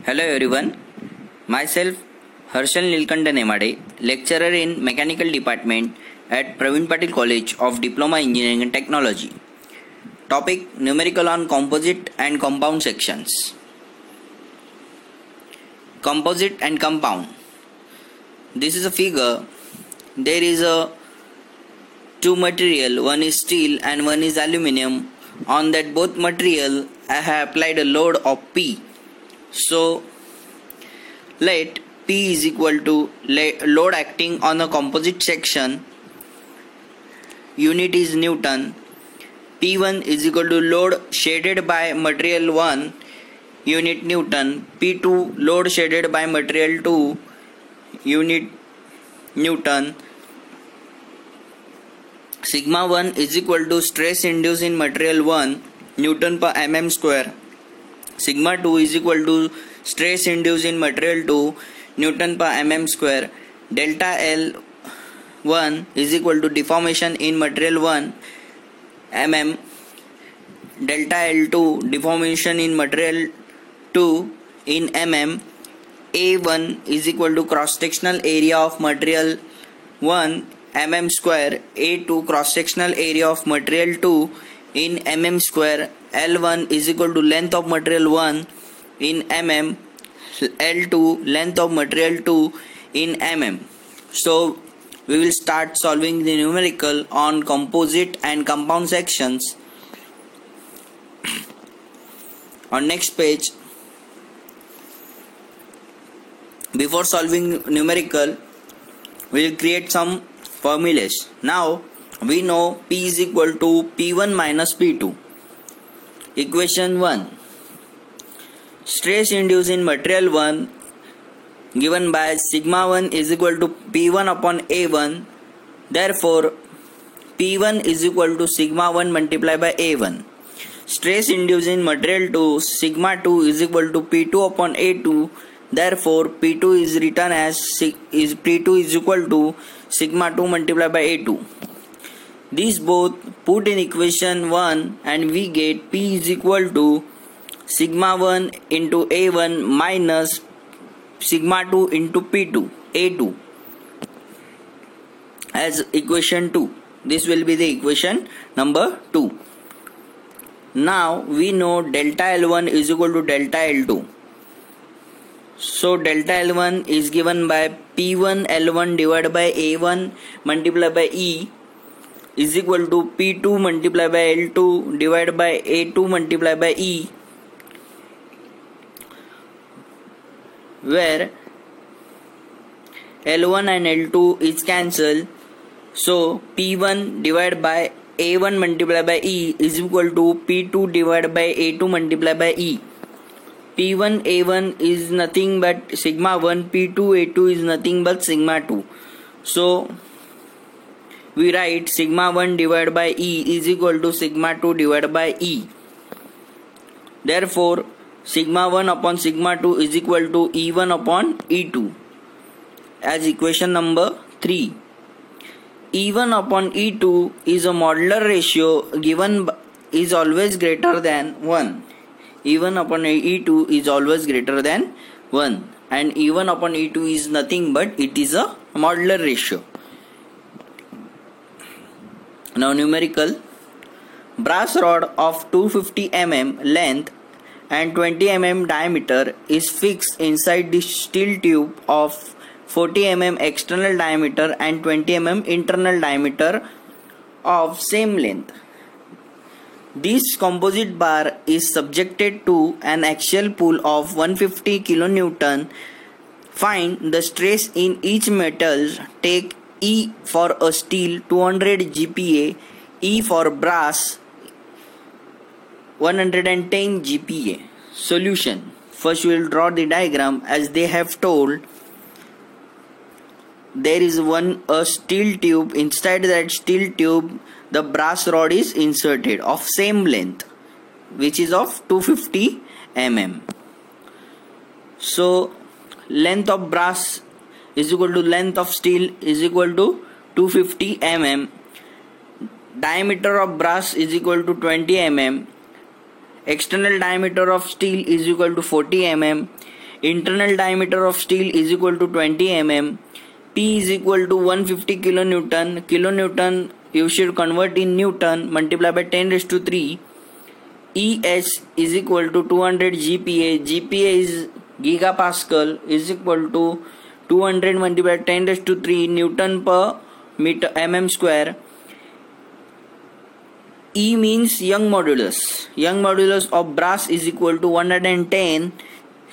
Hello everyone, myself Harshal Nilkanta Nemade, lecturer in Mechanical Department at Praveen Patil College of Diploma Engineering and Technology. Topic numerical on composite and compound sections. Composite and compound. This is a figure. There is a two material, one is steel and one is aluminium. On that both material I have applied a load of P. So let P is equal to load acting on a composite section. Unit is Newton. P1 is equal to load shaded by material 1, unit Newton. P2 load shaded by material 2, unit Newton. Sigma 1 is equal to stress induced in material 1, Newton per mm square. Sigma 2 is equal to stress induced in material 2, Newton per mm square. Delta L1 is equal to deformation in material 1, mm. Delta L2 deformation in material 2 in mm. A1 is equal to cross-sectional area of material 1 mm square. A2 cross-sectional area of material 2 in mm square. L1 is equal to length of material 1 in mm. L2 length of material 2 in mm. So we will start solving the numerical on composite and compound sections. On next page, before solving numerical, we will create some formulas. Now we know P is equal to P1 minus P2. Equation 1. Stress induced in material 1 given by sigma 1 is equal to P1 upon A1. Therefore, P1 is equal to sigma 1 multiplied by A1. Stress induced in material 2, sigma 2 is equal to P2 upon A2. Therefore, P2 is written as P2 is equal to sigma 2 multiplied by A2. These both put in equation 1 and we get P is equal to sigma 1 into A1 minus sigma 2 into P2, A2 as equation 2. This will be the equation number 2. Now we know delta L1 is equal to delta L2. So delta L1 is given by P1 L1 divided by A1 multiplied by E is equal to P2 multiplied by L2 divided by A2 multiplied by E, where L1 and L2 is cancelled. So P1 divided by A1 multiplied by E is equal to P2 divided by A2 multiplied by E. P1 A1 is nothing but sigma 1, P2 A2 is nothing but sigma 2. So we write sigma 1 divided by E is equal to sigma 2 divided by E. Therefore, sigma 1 upon sigma 2 is equal to E1 upon E2 as equation number 3. E1 upon E2 is a modular ratio given is always greater than 1. E1 upon E2 is always greater than 1 and E1 upon E2 is nothing but it is a modular ratio. Now numerical. Brass rod of 250 mm length and 20 mm diameter is fixed inside the steel tube of 40 mm external diameter and 20 mm internal diameter of same length. This composite bar is subjected to an axial pull of 150 kN. Find the stress in each metal. Take E for a steel 200 GPa, E for brass 110 GPa. Solution. First we will draw the diagram as they have told. There is a steel tube. Inside that steel tube the brass rod is inserted of same length which is of 250 mm. So length of brass is equal to length of steel is equal to 250 mm. Diameter of brass is equal to 20 mm. External diameter of steel is equal to 40 mm. Internal diameter of steel is equal to 20 mm. P is equal to 150 kilonewton. Kilonewton you should convert in Newton, multiply by 10 raised to 3. ES is equal to 200 GPa. GPa is gigapascal, is equal to 200 multiplied by 10 raised to 3 Newton per meter mm square. E means Young modulus. Young modulus of brass is equal to 110.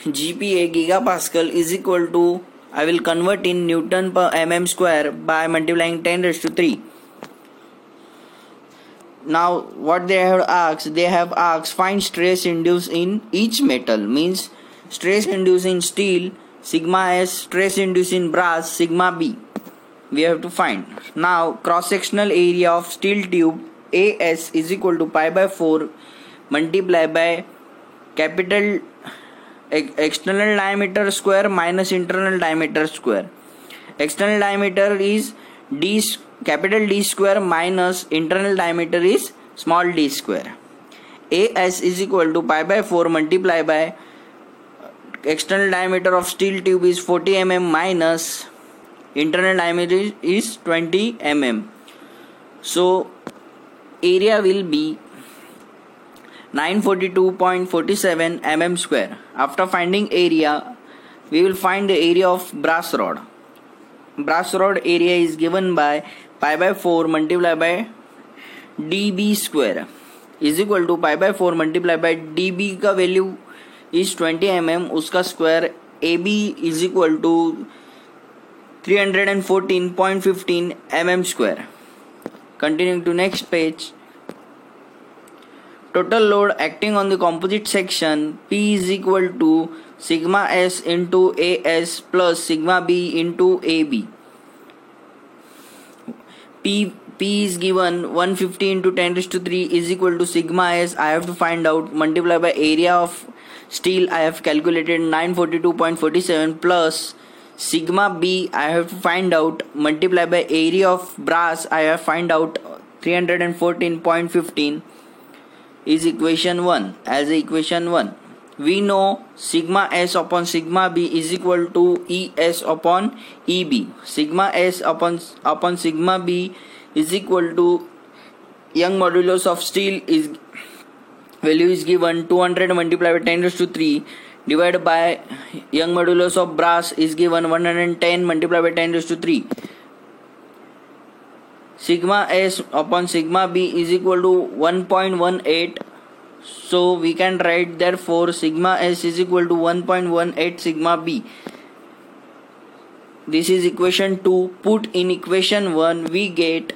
GPa gigapascal is equal to, I will convert in Newton per mm square by multiplying 10 raised to 3. Now what they have asked find stress induced in each metal, means stress induced in steel sigma S, stress induced in brass sigma B. We have to find. Now cross sectional area of steel tube AS is equal to pi by 4 multiplied by capital external diameter square minus internal diameter square. External diameter is capital D square minus internal diameter is small d square. AS is equal to pi by 4 multiplied by external diameter of steel tube is 40 mm minus internal diameter is 20 mm. So area will be 942.47 mm square. After finding area, we will find the area of brass rod. Brass rod area is given by pi by 4 multiplied by dB square is equal to pi by 4 multiplied by dB का value is 20 mm, उसका square AB is equal to 314.15 mm square. Continuing to next page. Total load acting on the composite section P is equal to sigma S into AS plus sigma B into AB. P is given 150 into 10 raised to 3 is equal to sigma S. I have to find out, multiply by area of steel. I have calculated 942.47 plus sigma B. I have to find out, multiply by area of brass. I have find out 314.15 is equation 1. As equation 1, we know sigma S upon sigma B is equal to ES upon EB. Sigma S upon sigma B is equal to Young modulus of steel is value is given 200 multiplied by 10 raised to 3 divided by Young modulus of brass is given 110 multiplied by 10 raised to 3. Sigma S upon sigma B is equal to 1.18. So we can write therefore sigma S is equal to 1.18 sigma B. This is equation 2. Put in equation 1, we get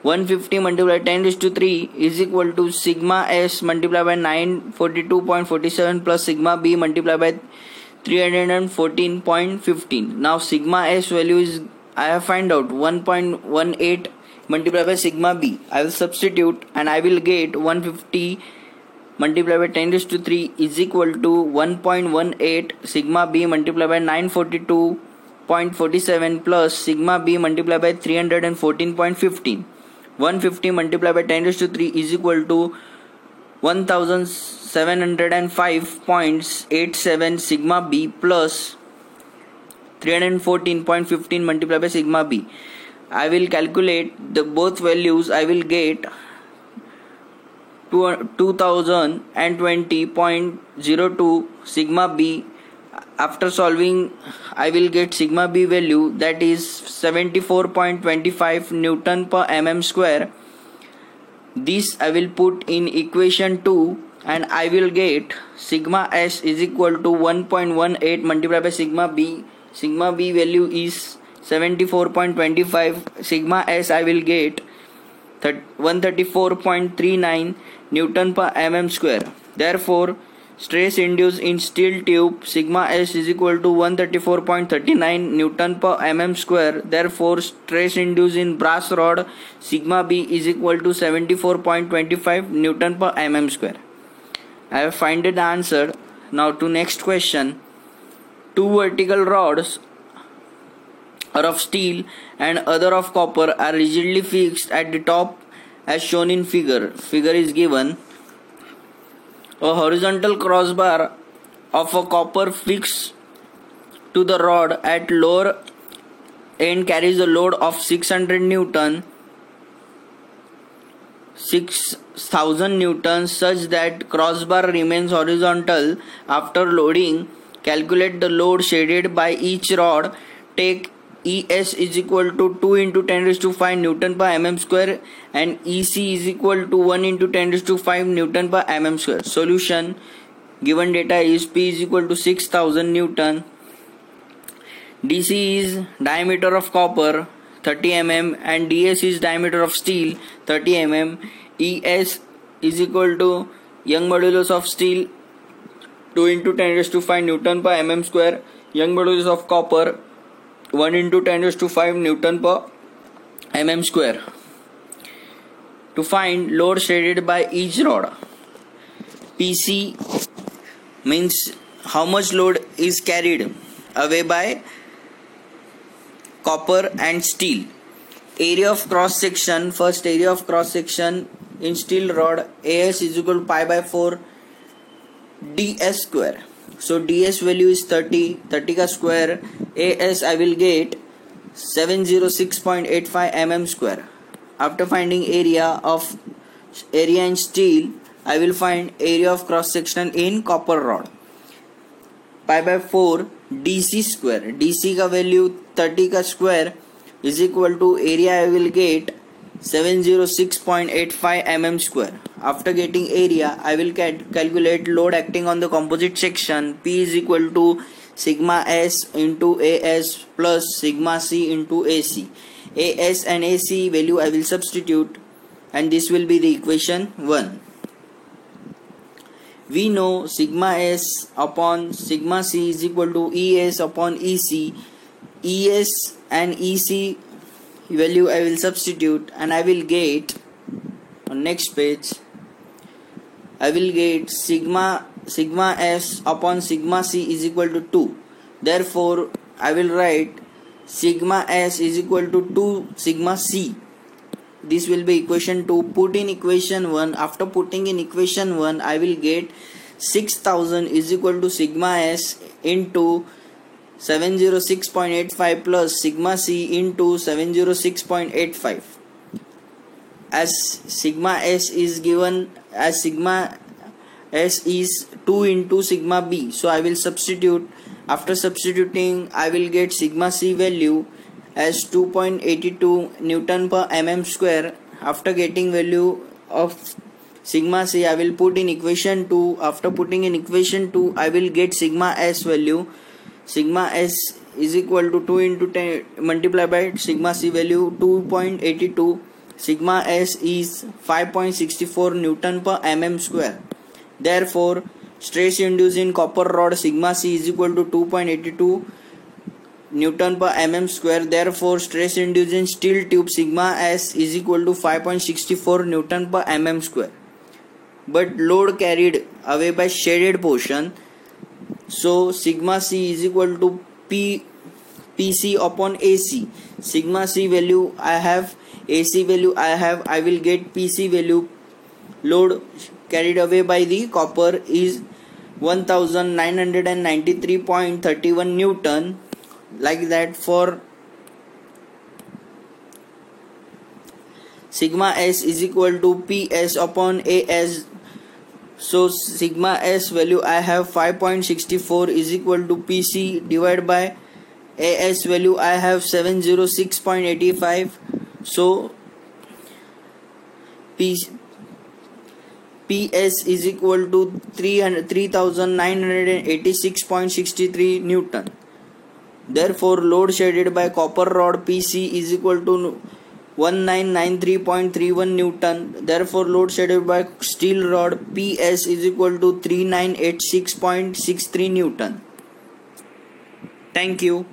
150 multiplied by 10 raised to 3 is equal to sigma S multiplied by 942.47 plus sigma B multiplied by 314.15. Now sigma S value is, I have find out 1.18 multiplied by sigma B. I will substitute and I will get 150 multiplied by 10 raised to 3 is equal to 1.18 sigma B multiplied by 942.47 plus sigma B multiplied by 314.15. 150 multiplied by 10 raised to 3 is equal to 1705.87 sigma B plus 314.15 multiplied by sigma B. I will calculate the both values. I will get 2020.02 sigma B. After solving, I will get sigma B value, that is 74.25 Newton per mm square. This I will put in equation 2 and I will get sigma S is equal to 1.18 multiplied by sigma B. Sigma B value is 74.25. Sigma S I will get 134.39 Newton per mm square. Therefore, stress induced in steel tube sigma S is equal to 134.39 Newton per mm square. Therefore, stress induced in brass rod sigma B is equal to 74.25 Newton per mm square. I have found the answer. Now to next question. Two vertical rods are of steel and other of copper are rigidly fixed at the top as shown in figure. Figure is given. A horizontal crossbar of a copper fixed to the rod at lower end carries a load of 600 Newton 6000 newtons such that crossbar remains horizontal after loading. Calculate the load shaded by each rod. Take ES is equal to 2 into 10 raised to 5 Newton per mm square and EC is equal to 1 into 10 raised to 5 Newton per mm square. Solution. Given data is P is equal to 6000 Newton. DC is diameter of copper 30 mm and DS is diameter of steel 30 mm. ES is equal to Young modulus of steel 2 into 10 raised to 5 Newton per mm square. Young modulus of copper 1 into 10 raised to 5 Newton per mm square. To find load shaded by each rod. PC means how much load is carried away by copper and steel. Area of cross section. First, area of cross section in steel rod AS is equal to pi by 4 ds square. So ds value is 30 ka square. AS I will get 706.85 mm square. After finding area in steel, I will find area of cross section in copper rod. Pi by 4 DC square. DC ka value 30 ka square is equal to area I will get 706.85 mm square. After getting area, I will calculate load acting on the composite section. P is equal to sigma S into AS plus sigma C into AC. AS and AC value I will substitute and this will be the equation 1. We know sigma S upon sigma C is equal to ES upon EC. ES and EC value I will substitute and I will get on next page I will get sigma S upon sigma C is equal to 2. Therefore I will write sigma S is equal to 2 sigma C. This will be equation 2. Put in equation 1. After putting in equation 1, I will get 6000 is equal to sigma S into 706.85 plus sigma C into 706.85. As sigma S is given as sigma S is 2 into sigma B. So I will substitute. After substituting, I will get sigma C value as 2.82 Newton per mm square. After getting value of sigma C, I will put in equation 2. After putting in equation 2, I will get sigma S value. Sigma S is equal to 2 into 10 multiplied by sigma C value 2.82. Sigma S is 5.64 Newton per mm square. Therefore, stress induced in copper rod sigma C is equal to 2.82 Newton per mm square. Therefore, stress induced in steel tube sigma S is equal to 5.64 Newton per mm square. But load carried away by shaded portion. So sigma C is equal to PC upon AC. Sigma C value I have, AC value I have. I will get PC value. Load carried away by the copper is 1993.31 Newton. Like that for sigma S is equal to PS upon AS. So sigma S value I have 5.64 is equal to PC divided by AS value I have 706.85. So PS is equal to 3986.63 Newton. Therefore, load shaded by copper rod PC is equal to 1993.31 Newton. Therefore, load shaded by steel rod PS is equal to 3986.63 Newton. Thank you.